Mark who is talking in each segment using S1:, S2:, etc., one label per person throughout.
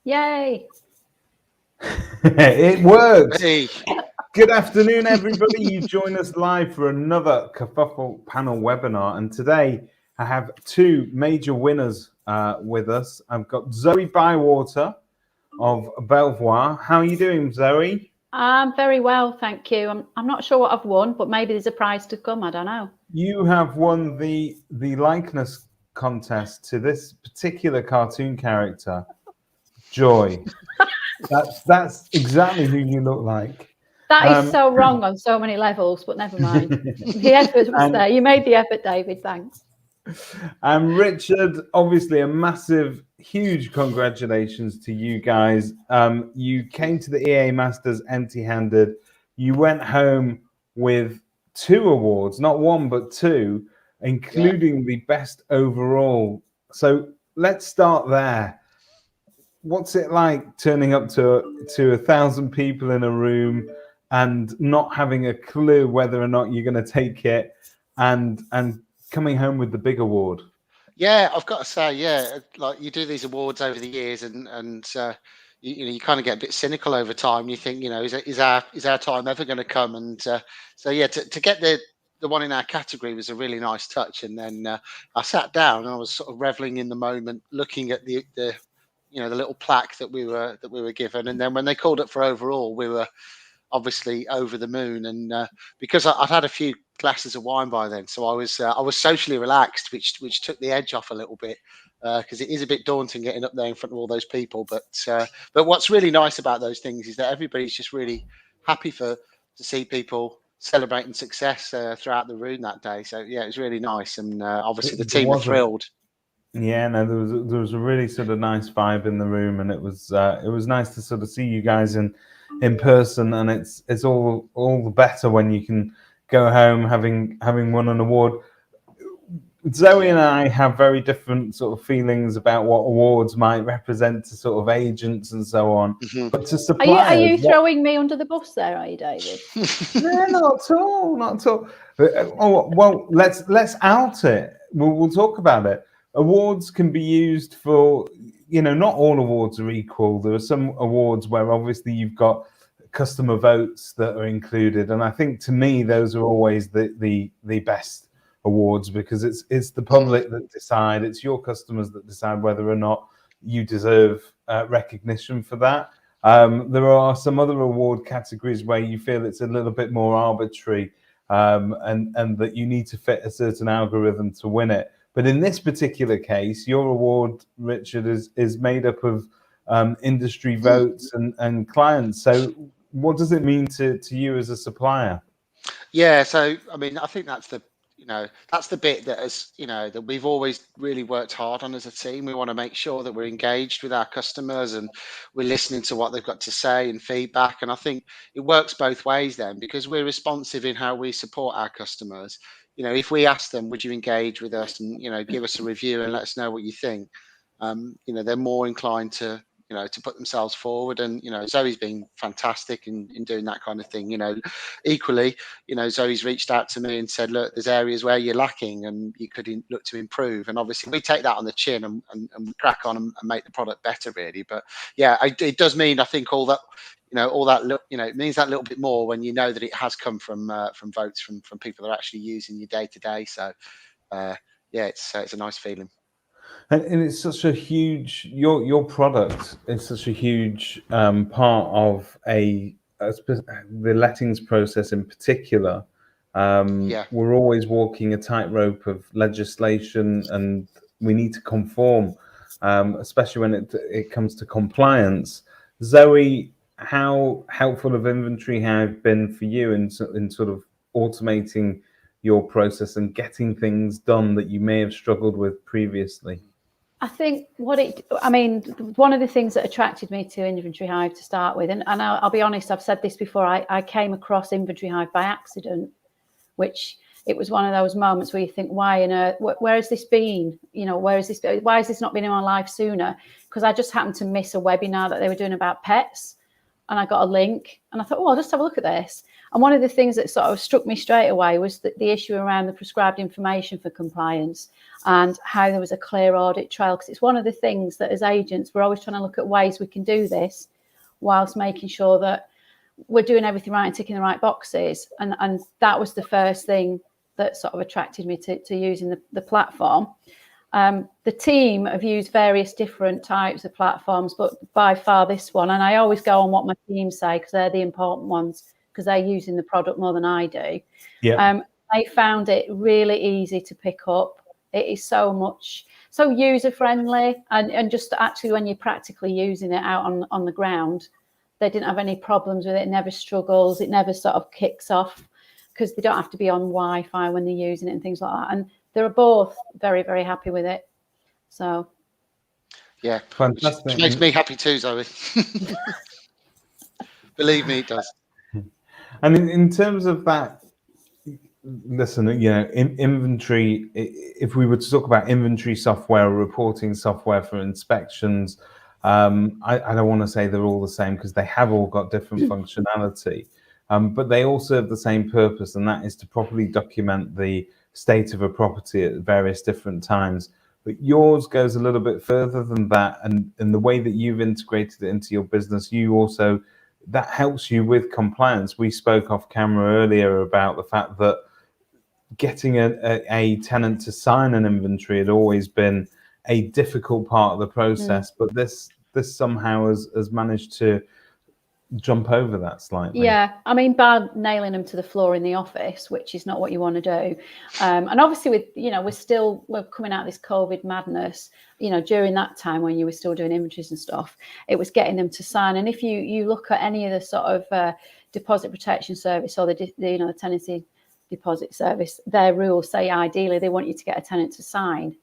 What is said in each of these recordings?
S1: Yay!
S2: It works.
S3: Hey.
S2: Good afternoon, everybody. You join us live for another Kerfuffle panel webinar, and today I have two major winners with us. I've got Zoe Bywater of Belvoir. How are you doing, Zoe?
S1: I'm very well, thank you. I'm not sure what I've won, but maybe there's a prize to come. I don't know.
S2: You have won the likeness contest to this particular cartoon character, Joy. That's exactly who you look like.
S1: That is so wrong on so many levels, but never mind. The effort was there. You made the effort, David. Thanks.
S2: And Richard, obviously a massive, huge congratulations to you guys. You came to the EA Masters empty-handed. You went home with 2 awards, not 1, but 2, including the best overall. So let's start there. What's it like turning up to 1,000 people in a room and not having a clue whether or not you're going to take it, and coming home with the big award?
S3: Yeah, I've got to say, like you do these awards over the years, and you kind of get a bit cynical over time. You think, is our time ever going to come? And to get the one in our category was a really nice touch. And then I sat down and I was sort of reveling in the moment, looking at the little plaque that we were given. And then when they called it for overall, we were obviously over the moon. And because I'd had a few glasses of wine by then, so I was socially relaxed, which took the edge off a little bit, because it is a bit daunting getting up there in front of all those people. But what's really nice about those things is that everybody's just really happy to see people celebrating success throughout the room that day. So yeah, it was really nice, and obviously the team were thrilled.
S2: Yeah, no, there was a really sort of nice vibe in the room, and it was nice to sort of see you guys in person, and it's all the better when you can go home having won an award. Zoe and I have very different sort of feelings about what awards might represent to sort of agents and so on.
S3: Mm-hmm.
S2: But to suppliers,
S1: are you throwing me under the bus there, are you, David?
S2: No, not at all, not at all. Oh well, let's out it. We'll talk about it. Awards can be used for, not all awards are equal. There are some awards where obviously you've got customer votes that are included, and I think to me those are always the best awards, because it's the public that decide, it's your customers that decide whether or not you deserve recognition for that. There are some other award categories where you feel it's a little bit more arbitrary, and that you need to fit a certain algorithm to win it. But in this particular case, your award, Richard, is made up of industry votes and clients. So what does it mean to you as a supplier?
S3: Yeah, so I mean, I think that's the bit that we've always really worked hard on as a team. We want to make sure that we're engaged with our customers and we're listening to what they've got to say and feedback. And I think it works both ways then, because we're responsive in how we support our customers. If we ask them, would you engage with us and give us a review and let us know what you think, they're more inclined to put themselves forward. And Zoe's been fantastic in doing that kind of thing. Equally, Zoe's reached out to me and said, look, there's areas where you're lacking and you could look to improve. And obviously we take that on the chin and crack on and make the product better, really. But yeah, it does mean, I think, all that it means that little bit more when you know that it has come from votes from people that are actually using you day to day. So it's a nice feeling.
S2: And it's such a huge, your product is such a huge part of the lettings process in particular. We're always walking a tightrope of legislation, and we need to conform, especially when it comes to compliance. Zoe, how helpful have Inventory Hive been for you in sort of automating your process and getting things done that you may have struggled with previously?
S1: I think one of the things that attracted me to Inventory Hive to start with, and I'll be honest, I've said this before, I came across Inventory Hive by accident, which it was one of those moments where you think, why on earth, where has this been? Why has this not been in my life sooner? Because I just happened to miss a webinar that they were doing about pets. and I got a link, and I thought, oh, I'll just have a look at this. And one of the things that sort of struck me straight away was that the issue around the prescribed information for compliance and how there was a clear audit trail, because it's one of the things that as agents, we're always trying to look at ways we can do this whilst making sure that we're doing everything right and ticking the right boxes. And that was the first thing that sort of attracted me to using the platform. The team have used various different types of platforms, but by far this one, and I always go on what my team say because they're the important ones, because they're using the product more than I do.
S2: Yeah.
S1: I found it really easy to pick up. It is so user friendly, and just actually when you're practically using it out on the ground, they didn't have any problems with it. It never struggles. It never sort of kicks off because they don't have to be on Wi-Fi when they're using it and things like that. And they're both very, very happy with it. So,
S3: yeah,
S2: fantastic.
S3: Which makes me happy too, Zoe. Believe me, it does.
S2: And in terms of that, listen, inventory, if we were to talk about inventory software or reporting software for inspections, I don't want to say they're all the same because they have all got different functionality, but they all serve the same purpose, and that is to properly document the state of a property at various different times. But yours goes a little bit further than that, and the way that you've integrated it into your business, that helps you with compliance. We spoke off camera earlier about the fact that getting a tenant to sign an inventory had always been a difficult part of the process, but this somehow has managed to jump over that slightly.
S1: Yeah, I mean, bar nailing them to the floor in the office, which is not what you want to do. And obviously, we're coming out of this COVID madness. During that time when you were still doing inventories and stuff, it was getting them to sign. And if you look at any of the sort of deposit protection service or the tenancy deposit service, their rules say ideally they want you to get a tenant to sign.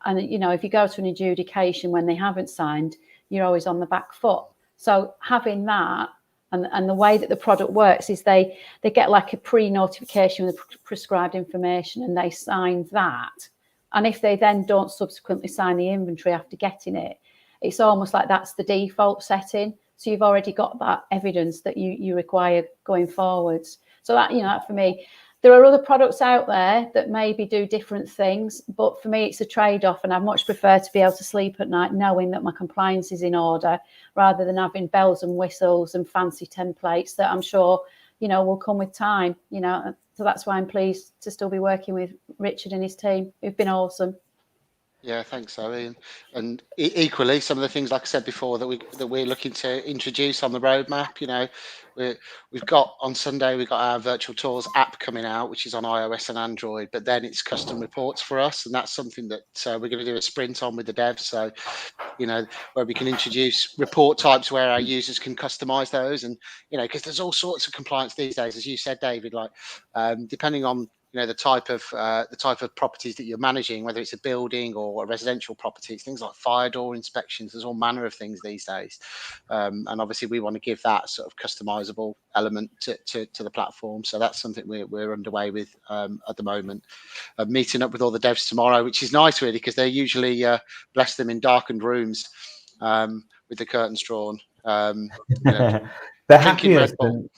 S1: And if you go to an adjudication when they haven't signed, you're always on the back foot. So having that, and the way that the product works is they get like a pre-notification with the prescribed information, and they sign that. And if they then don't subsequently sign the inventory after getting it, it's almost like that's the default setting. So you've already got that evidence that you require going forwards. So that for me, there are other products out there that maybe do different things, but for me, it's a trade-off, and I much prefer to be able to sleep at night knowing that my compliance is in order, rather than having bells and whistles and fancy templates that I'm sure, will come with time. So that's why I'm pleased to still be working with Richard and his team. Who've been awesome.
S3: Yeah, thanks, Zoe. And equally, some of the things, like I said before, that we're looking to introduce on the roadmap. We've got on Sunday, we've got our virtual tours app coming out, which is on iOS and Android. But then it's custom reports for us, and that's something that we're going to do a sprint on with the devs. So, where we can introduce report types where our users can customize those, and because there's all sorts of compliance these days, as you said, David. Like depending on the type of properties that you're managing, whether it's a building or a residential property, things like fire door inspections, there's all manner of things these days, and obviously we want to give that sort of customizable element to the platform. So that's something we're underway with at the moment. Meeting up with all the devs tomorrow, which is nice really, because they're usually bless them in darkened rooms with the curtains drawn,
S2: The
S3: drinking Red
S2: happiest
S3: Bull.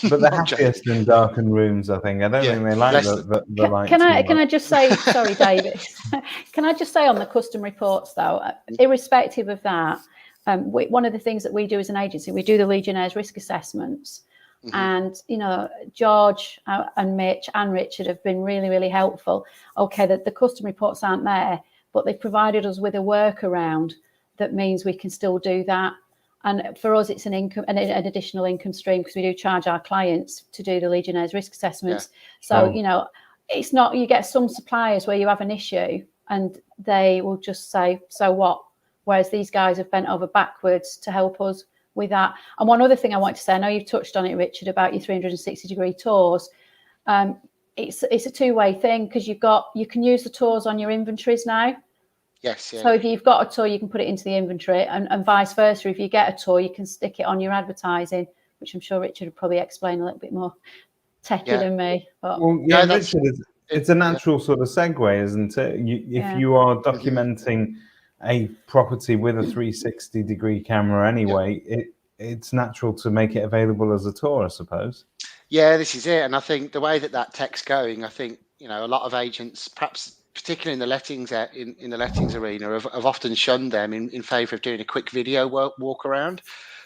S2: But the happiest in darkened rooms, I think. I don't think they like the lights.
S1: Can I just say, sorry, David, can I just say on the custom reports, though, irrespective of that, one of the things that we do as an agency, we do the Legionnaires risk assessments. Mm-hmm. And, George and Mitch and Richard have been really, really helpful. Okay, the custom reports aren't there, but they've provided us with a workaround that means we can still do that. And for us, it's an additional income stream, because we do charge our clients to do the Legionnaires risk assessments. Yeah. So, it's not, you get some suppliers where you have an issue and they will just say, so what? Whereas these guys have bent over backwards to help us with that. And one other thing I want to say, I know you've touched on it, Richard, about your 360-degree tours. It's a two-way thing, because you can use the tours on your inventories now.
S3: Yes. Yeah.
S1: So if you've got a tour, you can put it into the inventory, and vice versa. If you get a tour, you can stick it on your advertising, which I'm sure Richard would probably explain a little bit more techie than me. But
S2: Richard, it's a natural sort of segue, isn't it? If you are documenting a property with a 360-degree camera anyway, it's natural to make it available as a tour, I suppose.
S3: Yeah, this is it. And I think the way that tech's going, I think, you know, a lot of agents, perhaps particularly in the lettings in the lettings arena, have often shunned them in favour of doing a quick video walk around.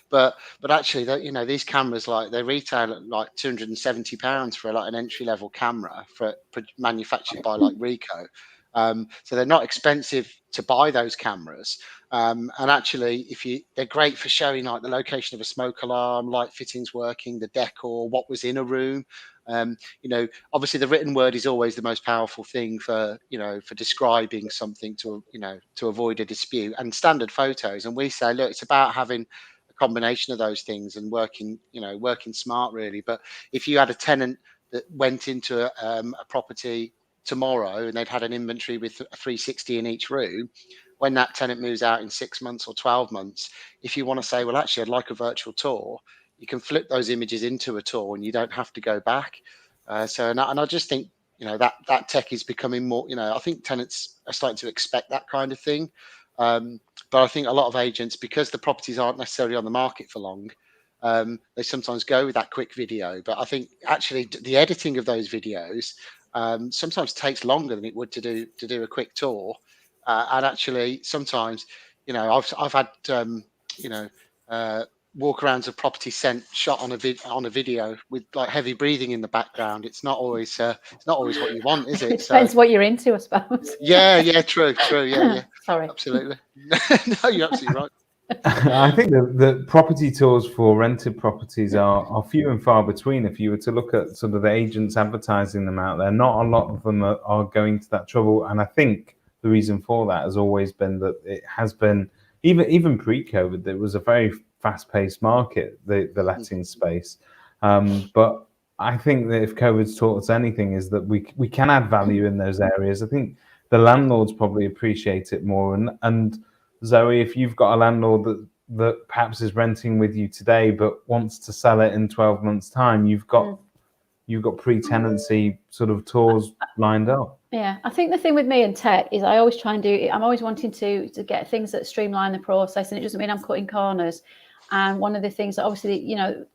S3: But actually, you know, these cameras, like, they retail at like £270 for like an entry level camera manufactured by like Ricoh. So they're not expensive to buy those cameras. And actually, they're great for showing like the location of a smoke alarm, light fittings working, the decor, what was in a room. You know, obviously the written word is always the most powerful thing for, you know, for describing something to, you know, to avoid a dispute, and standard photos. And we say, look, it's about having a combination of those things and working, you know, working smart really. But if you had a tenant that went into a property tomorrow and they'd had an inventory with a 360 in each room, when that tenant moves out in 6 months or 12 months, if you want to say, well, actually, I'd like a virtual tour, you can flip those images into a tour and you don't have to go back. And I just think, you know, that tech is becoming more, you know, I think tenants are starting to expect that kind of thing. But I think a lot of agents, because the properties aren't necessarily on the market for long, they sometimes go with that quick video. But I think actually the editing of those videos sometimes takes longer than it would to do a quick tour. And actually, sometimes, you know, I've had you know, walk-arounds of property shot on a video with like heavy breathing in the background. It's not always what you want, is it?
S1: It depends what you're into, I suppose.
S3: Yeah, true, yeah,
S1: Sorry.
S3: absolutely. No, you're absolutely right.
S2: I think the property tours for rented properties are few and far between. If you were to look at sort of the agents advertising them out there, not a lot of them are going to that trouble. And I think the reason for that has always been that it has been, even pre-COVID, there was a very fast-paced market, the letting space. But I think that if COVID's taught us anything, is that we can add value in those areas. I think the landlords probably appreciate it more. And Zoe, if you've got a landlord that perhaps is renting with you today but wants to sell it in 12 months' time, you've got pre-tenancy sort of tours lined up.
S1: Yeah, I think the thing with me and tech is I always try and I'm always wanting to get things that streamline the process, and it doesn't mean I'm cutting corners. And one of the things that obviously, you know,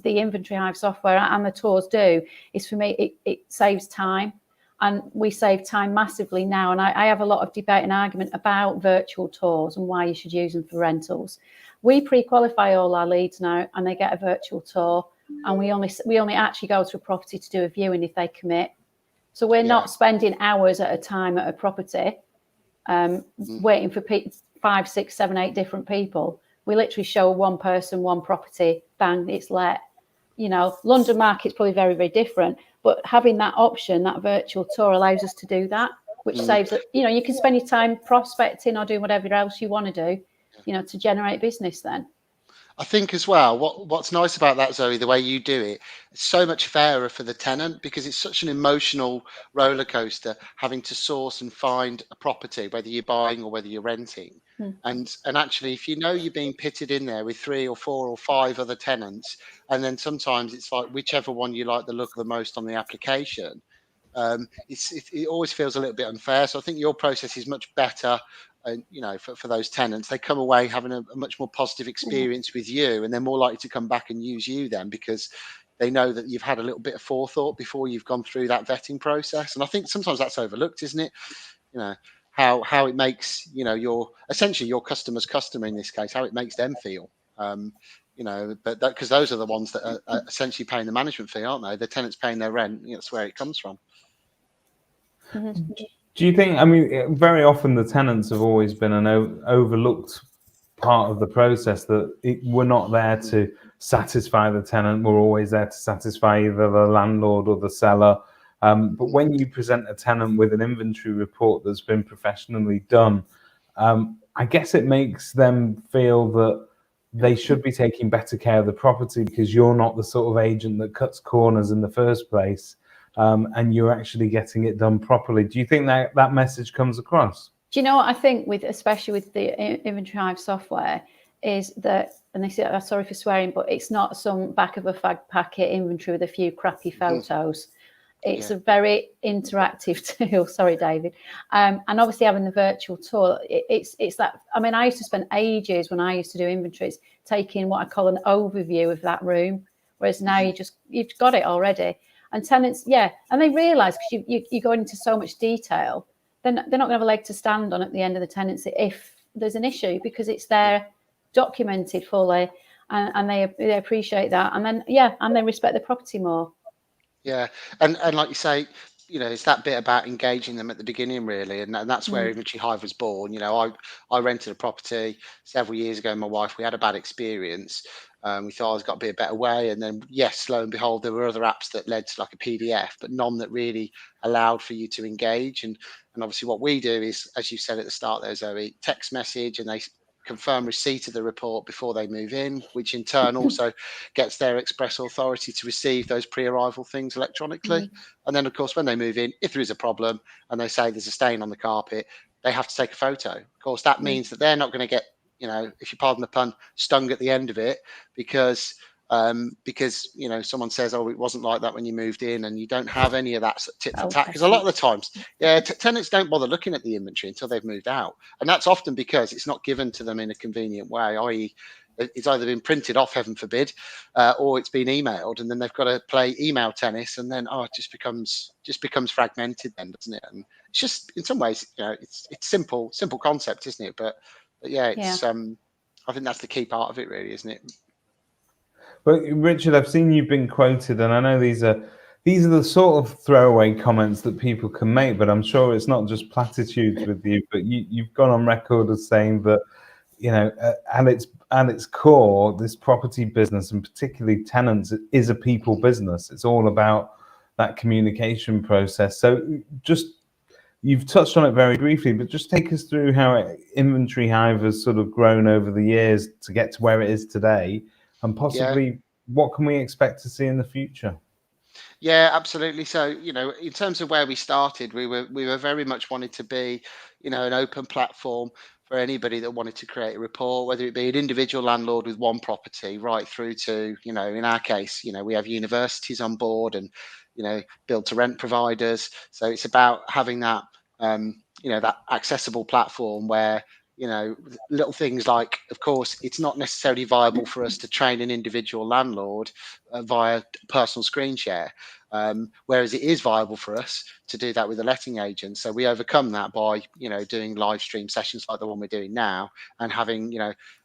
S1: the Inventory Hive software and the tours do is, for me, it saves time. And we save time massively now. And I have a lot of debate and argument about virtual tours and why you should use them for rentals. We pre-qualify all our leads now, and they get a virtual tour. And we only actually go to a property to do a viewing if they commit. So we're not spending hours at a time at a property, waiting for 5, 6, 7, 8 different people. We literally show one person, one property, bang, it's let. You know, London market's probably very, very different. But having that option, that virtual tour, allows us to do that, which saves it. You know, you can spend your time prospecting or doing whatever else you want to do, you know, to generate business then.
S3: I think as well, what's nice about that, Zoe, the way you do it, it's so much fairer for the tenant, because it's such an emotional roller coaster having to source and find a property, whether you're buying or whether you're renting. And actually, if you know you're being pitted in there with 3 or 4 or 5 other tenants, and then sometimes it's like whichever one you like the look of the most on the application, it always feels a little bit unfair. So I think your process is much better. And, you know, for those tenants, they come away having a much more positive experience with you, and they're more likely to come back and use you then, because they know that you've had a little bit of forethought before you've gone through that vetting process. And I think sometimes that's overlooked, isn't it? You know, how it makes, you know, essentially your customer's customer in this case, how it makes them feel. You know, but because those are the ones that are essentially paying the management fee, aren't they? The tenants paying their rent. You know, that's where it comes from.
S2: Do you think, I mean, very often the tenants have always been an overlooked part of the process, that we're not there to satisfy the tenant, we're always there to satisfy either the landlord or the seller. But when you present a tenant with an inventory report that's been professionally done, I guess it makes them feel that they should be taking better care of the property, because you're not the sort of agent that cuts corners in the first place. And you're actually getting it done properly. Do you think that message comes across?
S1: Do you know what I think especially with the Inventory Hive software, is that, and they say, I'm sorry for swearing, but it's not some back of a fag packet inventory with a few crappy photos. It's a very interactive tool. Sorry, David. And obviously having the virtual tour, it's that. I mean, I used to spend ages when I used to do inventories taking what I call an overview of that room, whereas now you've got it already. And tenants, and they realise, because you go into so much detail, then they're not going to have a leg to stand on at the end of the tenancy if there's an issue, because it's there documented fully, and they appreciate that, and then and they respect the property more.
S3: Yeah, and like you say, it's that bit about engaging them at the beginning, really, and that's where Inventory Hive was born. I rented a property several years ago. My wife, we had a bad experience. We thought there's got to be a better way, and then yes, lo and behold, there were other apps that led to like a PDF, but none that really allowed for you to engage. And obviously, what we do is, as you said at the start there, Zoe, text message, and they confirm receipt of the report before they move in, which in turn also gets their express authority to receive those pre-arrival things electronically. And then, of course, when they move in, if there is a problem and they say there's a stain on the carpet, they have to take a photo. Of course, that means that they're not going to get, if you pardon the pun, stung at the end of it, because someone says, oh, it wasn't like that when you moved in, and you don't have any of that tit for tat, because a lot of the times tenants don't bother looking at the inventory until they've moved out, and that's often because it's not given to them in a convenient way, i.e. it's either been printed off, heaven forbid, or it's been emailed, and then they've got to play email tennis, and then it just becomes fragmented then, doesn't it? And it's just, in some ways, it's simple concept, isn't it? But it's I think that's the key part of it, really, isn't it?
S2: Well, Richard, I've seen you've been quoted, and I know these are the sort of throwaway comments that people can make, but I'm sure it's not just platitudes with you. But you've gone on record as saying that, at its core, this property business, and particularly tenants, is a people business. It's all about that communication process. So you've touched on it very briefly, but just take us through how Inventory Hive has sort of grown over the years to get to where it is today, and possibly what can we expect to see in the future?
S3: Yeah, absolutely. So, in terms of where we started, we were very much wanted to be, an open platform for anybody that wanted to create a report, whether it be an individual landlord with one property, right through to, in our case, we have universities on board, and, build to rent providers. So it's about having that, that accessible platform where, little things like, of course, it's not necessarily viable for us to train an individual landlord via personal screen share, whereas it is viable for us to do that with a letting agent. So we overcome that by, doing live stream sessions like the one we're doing now, and having,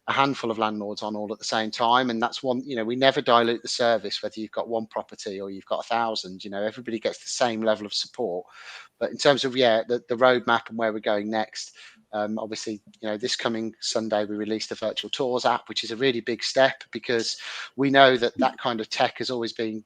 S3: a handful of landlords on all at the same time. And that's one, we never dilute the service, whether you've got one property or you've got 1,000, everybody gets the same level of support. But in terms of, the roadmap and where we're going next, obviously, this coming Sunday, we released the virtual tours app, which is a really big step, because we know that kind of tech has always been,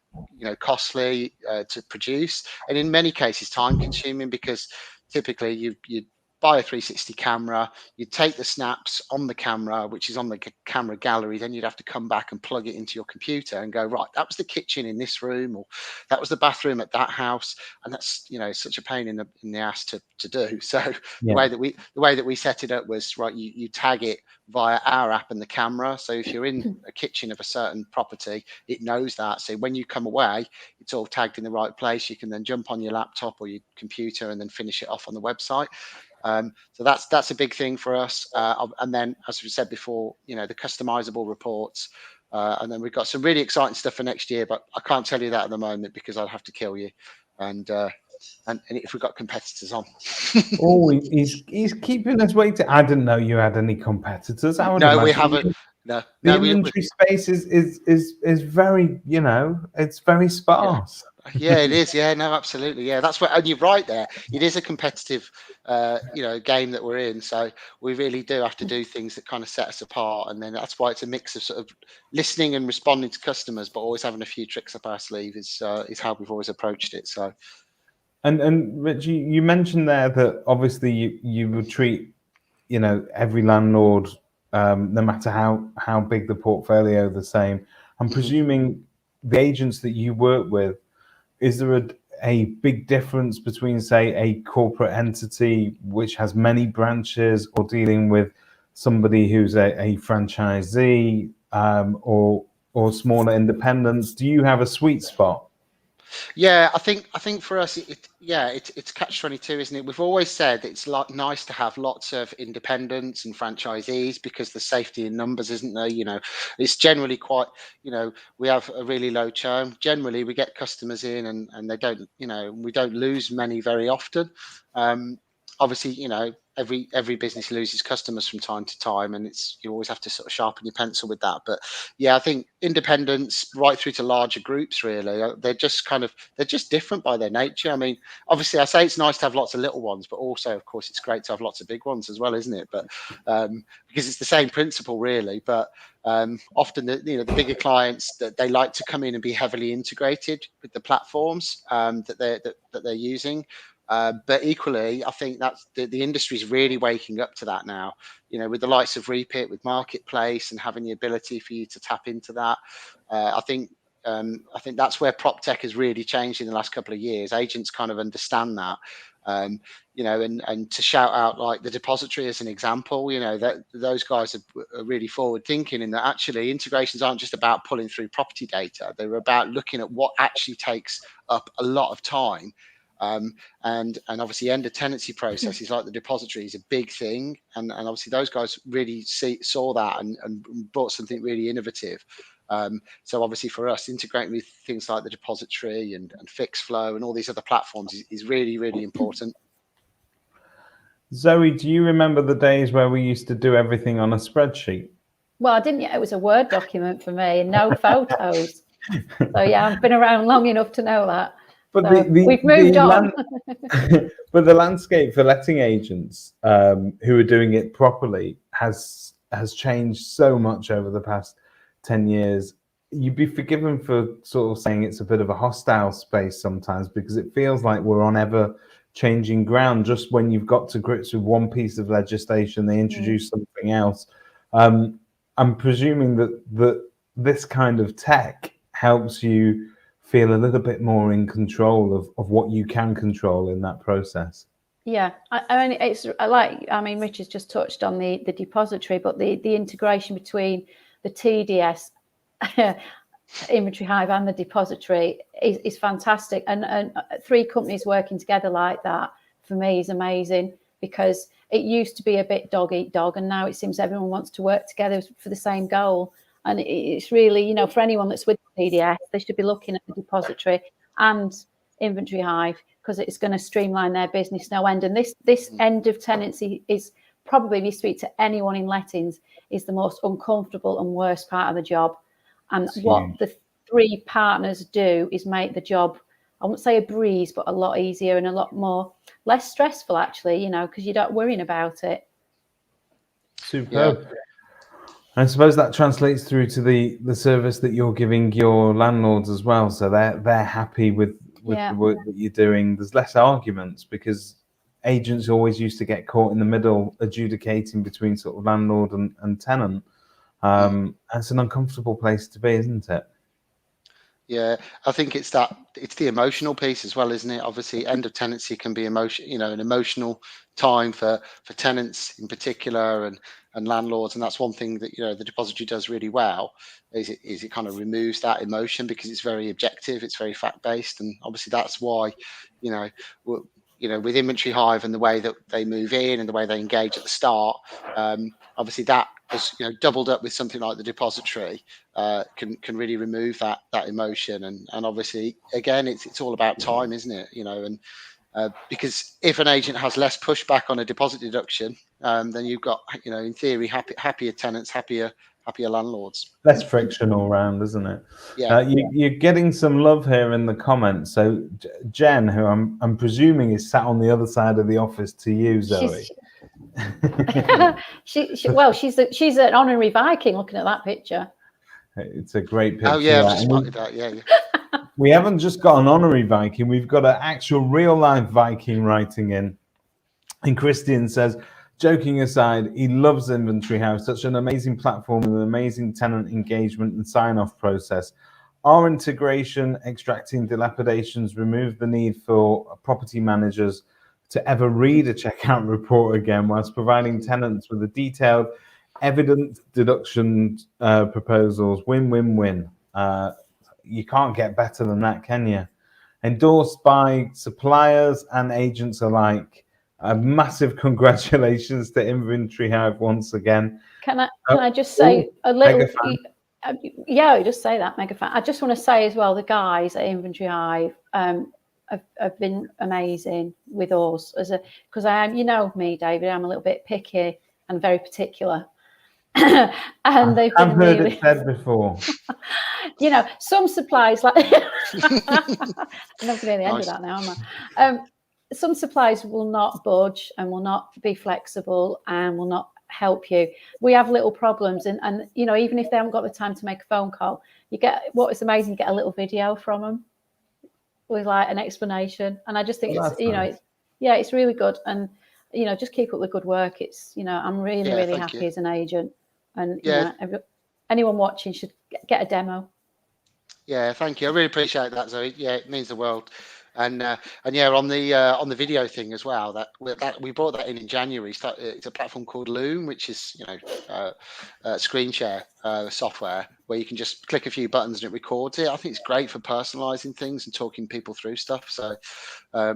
S3: costly to produce, and in many cases time consuming, because typically you buy a 360 camera, you take the snaps on the camera, which is on the camera gallery, then you'd have to come back and plug it into your computer and go, right, that was the kitchen in this room, or that was the bathroom at that house, and that's such a pain in the ass to do. So the way that we set it up was, right, you tag it via our app and the camera. So if you're in a kitchen of a certain property, it knows that. So when you come away, it's all tagged in the right place. You can then jump on your laptop or your computer and then finish it off on the website. So that's a big thing for us. And then, as we said before, the customizable reports. And then we've got some really exciting stuff for next year, but I can't tell you that at the moment because I'd have to kill you. And if we've got competitors on.
S2: Oh, he's keeping us waiting. I didn't know you had any competitors.
S3: No, we haven't. No,
S2: the inventory space is very, it's very sparse.
S3: Yeah, it is. Yeah, no, absolutely. Yeah, that's what, and you're right there. It is a competitive, game that we're in. So we really do have to do things that kind of set us apart. And then that's why it's a mix of sort of listening and responding to customers, but always having a few tricks up our sleeve is how we've always approached it. So.
S2: And Rich, you mentioned there that obviously you would treat, every landlord, no matter how big the portfolio, the same. I'm presuming the agents that you work with, is there a big difference between, say, a corporate entity which has many branches, or dealing with somebody who's a franchisee, or smaller independents? Do you have a sweet spot?
S3: Yeah, I think for us, it's catch-22, isn't it? We've always said it's nice to have lots of independents and franchisees because the safety in numbers, isn't there? It's generally quite, we have a really low churn. Generally, we get customers in and they don't, we don't lose many very often. Obviously, every business loses customers from time to time, and you always have to sort of sharpen your pencil with that. But yeah, I think independents right through to larger groups, really, they're just different by their nature. I mean, obviously, I say it's nice to have lots of little ones, but also, of course, it's great to have lots of big ones as well, isn't it? But because it's the same principle, really. But often, the bigger clients that they like to come in and be heavily integrated with the platforms that they're using. But equally, I think that's the industry is really waking up to that now. With the likes of Repeat, with Marketplace, and having the ability for you to tap into that. I think that's where prop tech has really changed in the last couple of years. Agents kind of understand that. And to shout out like the depository as an example, that those guys are really forward thinking in that actually integrations aren't just about pulling through property data. They're about looking at what actually takes up a lot of time. And obviously end of tenancy processes like the depository is a big thing, and obviously those guys really saw that and brought something really innovative. So obviously for us, integrating with things like the depository and Fixflow and all these other platforms is really, really important.
S2: Zoe, do you remember the days where we used to do everything on a spreadsheet?
S1: Well, I didn't. It was a Word document for me and no photos. So yeah, I've been around long enough to know that.
S2: But
S1: So we've moved on.
S2: But the landscape for letting agents who are doing it properly has changed so much over the past 10 years. You'd be forgiven for sort of saying it's a bit of a hostile space sometimes, because it feels like we're on ever changing ground. Just when you've got to grips with one piece of legislation, they introduce something else. I'm presuming that this kind of tech helps you feel a little bit more in control of what you can control in that process.
S1: Yeah, I mean, Richard's just touched on the depository, but the integration between the TDS, Inventory Hive, and the depository is fantastic. And 3 companies working together like that, for me, is amazing, because it used to be a bit dog eat dog, and now it seems everyone wants to work together for the same goal. And it's really, for anyone that's with PDS, they should be looking at the depository and Inventory Hive, because it's going to streamline their business no end. And this end of tenancy is probably, if you speak to anyone in lettings, is the most uncomfortable and worst part of the job. And
S2: That's
S1: what
S2: huge.
S1: the 3 partners do is make the job, I won't say a breeze, but a lot easier and a lot more less stressful, actually, because you're not worrying about it.
S2: Superb. Yeah. I suppose that translates through to the service that you're giving your landlords as well. So they're happy with the work that you're doing. There's less arguments, because agents always used to get caught in the middle adjudicating between sort of landlord and tenant. It's an uncomfortable place to be, isn't it?
S3: Yeah, I think it's the emotional piece as well, isn't it? Obviously, end of tenancy can be an emotional time for tenants in particular and landlords, and that's one thing that the depository does really well. Is it kind of removes that emotion, because it's very objective, it's very fact based, and obviously that's why with Inventory Hive and the way that they move in and the way they engage at the start, obviously that has doubled up with something like the depository, can really remove that emotion, and obviously again it's all about time, isn't it? And because if an agent has less pushback on a deposit deduction, then you've got in theory happier tenants, happier landlords.
S2: Less friction all round, isn't it?
S3: Yeah.
S2: You're getting some love here in the comments. So Jen, who I'm presuming is sat on the other side of the office to you, Zoe.
S1: She's an honorary Viking, looking at that picture.
S2: It's a great picture.
S3: Oh yeah, I've just spotted that. Yeah.
S2: We haven't just got an honorary Viking, we've got an actual real life Viking writing in. And Christian says, joking aside, he loves Inventory Hive, such an amazing platform with an amazing tenant engagement and sign-off process. Our integration, extracting dilapidations, removed the need for property managers to ever read a checkout report again, whilst providing tenants with a detailed evidence deduction proposals. Win, win, win. You can't get better than that, can you? endorsed by suppliers and agents alike. A massive congratulations to Inventory Hive once again.
S1: Can I just say a little? Yeah, just say that, mega fan. I just want to say as well, the guys at Inventory Hive have been amazing with us because I am, you know me, David, I'm a little bit picky and very particular. And they've been
S2: heard
S1: really,
S2: it said before.
S1: You know, some supplies like I'm not going to the end of that now, am I? Some supplies will not budge and will not be flexible and will not help you. We have little problems, and you know, even if they haven't got the time to make a phone call, you get what is amazing, you get a little video from them with like an explanation. And I just think it's, you know, it's really good. And you know, just keep up the good work. It's, you know, I'm really happy as an agent, and you know, anyone watching should get a demo. Yeah,
S3: thank you. I really appreciate that, Zoe. Yeah, it means the world. And yeah, on the video thing as well, that we brought that in January. It's a platform called Loom, which is, you know, screen share software where you can just click a few buttons and it records it. I think it's great for personalizing things and talking people through stuff. So I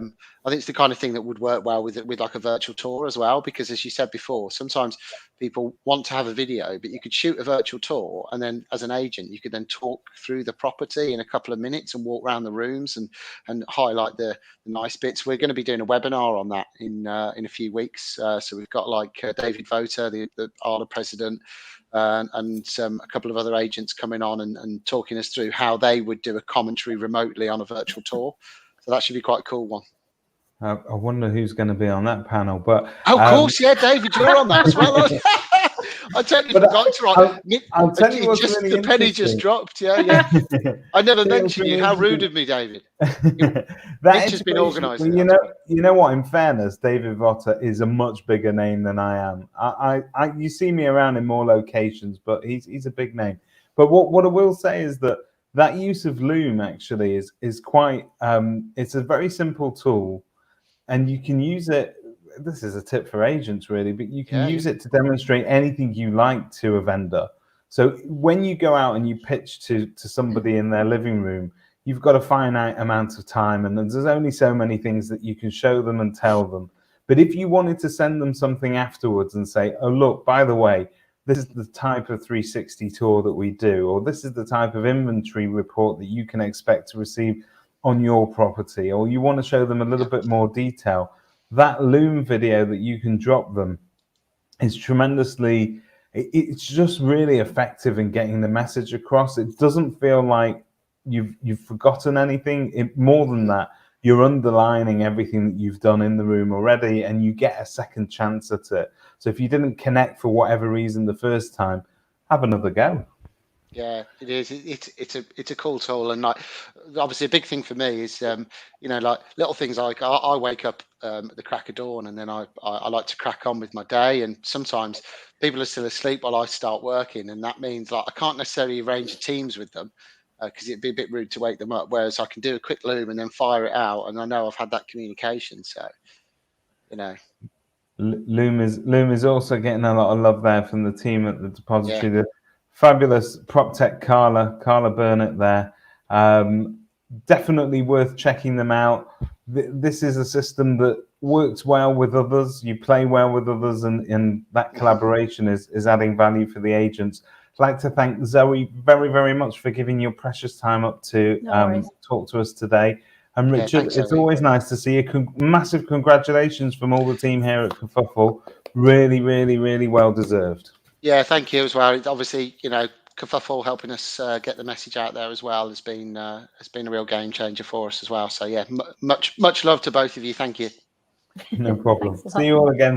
S3: think it's the kind of thing that would work well with like a virtual tour as well, because as you said before, sometimes people want to have a video, but you could shoot a virtual tour, and then as an agent, you could then talk through the property in a couple of minutes and walk around the rooms and highlight the nice bits. We're going to be doing a webinar on that in a few weeks. So we've got like David Voter, the ARLA president, and a couple of other agents coming on and talking us through how they would do a commentary remotely on a virtual tour. So that should be quite a cool one.
S2: I wonder who's going to be on that panel. But
S3: of course, yeah, David, you're on that as well. I totally forgot to write.
S2: I'll tell you what's
S3: just
S2: really
S3: the penny just dropped. Yeah. I never mentioned you. How rude of me, David.
S2: That has been organised. Well, you know what? In fairness, David Votter is a much bigger name than I am. You see me around in more locations, but he's a big name. But what I will say is that use of Loom actually is quite. It's a very simple tool, and you can use it. This is a tip for agents, really, but you can use it to demonstrate anything you like to a vendor. So when you go out and you pitch to somebody in their living room, you've got a finite amount of time, and there's only so many things that you can show them and tell them. But if you wanted to send them something afterwards and say, oh, look, by the way, this is the type of 360 tour that we do, or this is the type of inventory report that you can expect to receive on your property, or you want to show them a little bit more detail, that Loom video that you can drop them is tremendously, it's just really effective in getting the message across. It doesn't feel like you've forgotten anything. More than that, you're underlining everything that you've done in the room already, and you get a second chance at it. So if you didn't connect for whatever reason the first time, have another go.
S3: Yeah, it is. It's a cool tool, and like obviously a big thing for me is you know, like little things like I wake up at the crack of dawn, and then I like to crack on with my day, and sometimes people are still asleep while I start working, and that means like I can't necessarily arrange Teams with them because it'd be a bit rude to wake them up. Whereas I can do a quick Loom and then fire it out, and I know I've had that communication. So you know.
S2: Loom is also getting a lot of love there from the team at the depository. The fabulous prop tech Carla Burnett there. Definitely worth checking them out. This is a system that works well with others. You play well with others, and that collaboration is adding value for the agents. I'd like to thank Zoe very, very much for giving your precious time up to talk to us today. And Richard, it's always nice to see you. Massive congratulations from all the team here at Kerfuffle. Really, really, really well deserved.
S3: Yeah, thank you as well. It's obviously, you know, Kerfuffle helping us get the message out there as well has been a real game changer for us as well. So yeah, much love to both of you. Thank you.
S2: No problem. See you all again